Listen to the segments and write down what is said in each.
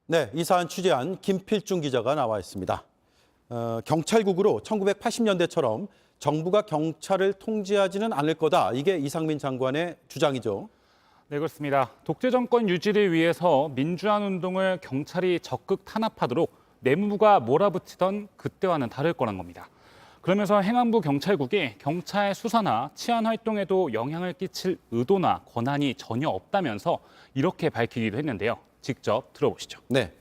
네, 이 사안 취재한 김필중 기자가 나와 있습니다. 경찰국으로 1980년대처럼 정부가 경찰을 통제하지는 않을 거다. 이게 이상민 장관의 주장이죠. 네, 그렇습니다. 독재 정권 유지를 위해서 민주화 운동을 경찰이 적극 탄압하도록 내무부가 몰아붙이던 그때와는 다를 거란 겁니다. 그러면서 행안부 경찰국이 경찰 수사나 치안 활동에도 영향을 끼칠 의도나 권한이 전혀 없다면서 이렇게 밝히기도 했는데요. 직접 들어보시죠. 네.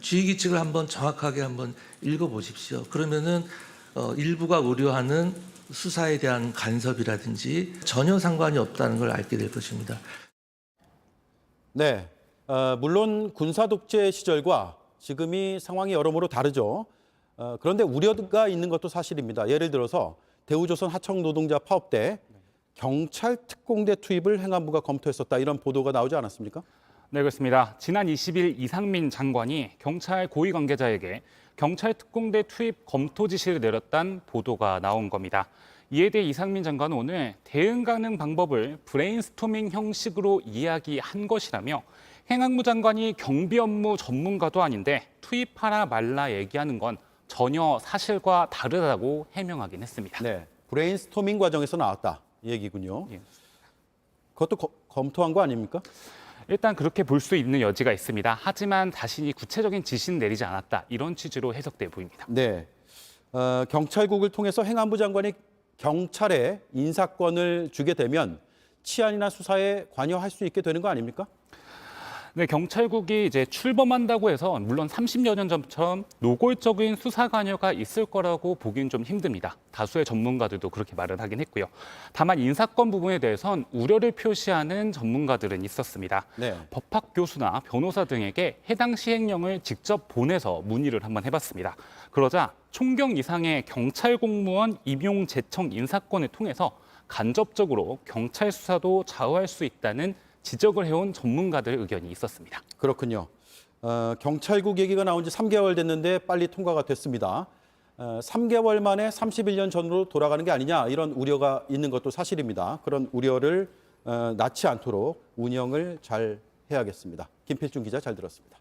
주의규칙을 한번 정확하게 한번 읽어보십시오. 그러면은 일부가 우려하는 수사에 대한 간섭이라든지 전혀 상관이 없다는 걸 알게 될 것입니다. 네. 물론 군사 독재 시절과 지금이 상황이 여러모로 다르죠. 그런데 우려가 있는 것도 사실입니다. 예를 들어서 대우조선 하청 노동자 파업 때 경찰 특공대 투입을 행안부가 검토했었다. 이런 보도가 나오지 않았습니까? 네, 그렇습니다. 지난 20일 이상민 장관이 경찰 고위 관계자에게 경찰 특공대 투입 검토 지시를 내렸다는 보도가 나온 겁니다. 이에 대해 이상민 장관은 오늘 대응 가능 방법을 브레인스토밍 형식으로 이야기한 것이라며 행안부 장관이 경비 업무 전문가도 아닌데 투입하라 말라 얘기하는 건 전혀 사실과 다르다고 해명하긴 했습니다. 네. 브레인스토밍 과정에서 나왔다. 이 얘기군요. 예. 그것도 검토한 거 아닙니까? 일단 그렇게 볼 수 있는 여지가 있습니다. 하지만 자신이 구체적인 지시는 내리지 않았다. 이런 취지로 해석돼 보입니다. 네. 경찰국을 통해서 행안부 장관이 경찰에 인사권을 주게 되면 치안이나 수사에 관여할 수 있게 되는 거 아닙니까? 네, 경찰국이 이제 출범한다고 해서 물론 30여 년 전처럼 노골적인 수사 관여가 있을 거라고 보기는 좀 힘듭니다. 다수의 전문가들도 그렇게 말을 하긴 했고요. 다만 인사권 부분에 대해선 우려를 표시하는 전문가들은 있었습니다. 네. 법학 교수나 변호사 등에게 해당 시행령을 직접 보내서 문의를 한번 해봤습니다. 그러자 총경 이상의 경찰 공무원 임용 제청 인사권을 통해서 간접적으로 경찰 수사도 좌우할 수 있다는 지적을 해온 전문가들 의견이 있었습니다. 그렇군요. 경찰국 얘기가 나온 지 3개월 됐는데 빨리 통과가 됐습니다. 3개월 만에 31년 전으로 돌아가는 게 아니냐 이런 우려가 있는 것도 사실입니다. 그런 우려를 낳지 않도록 운영을 잘 해야겠습니다. 김필중 기자 잘 들었습니다.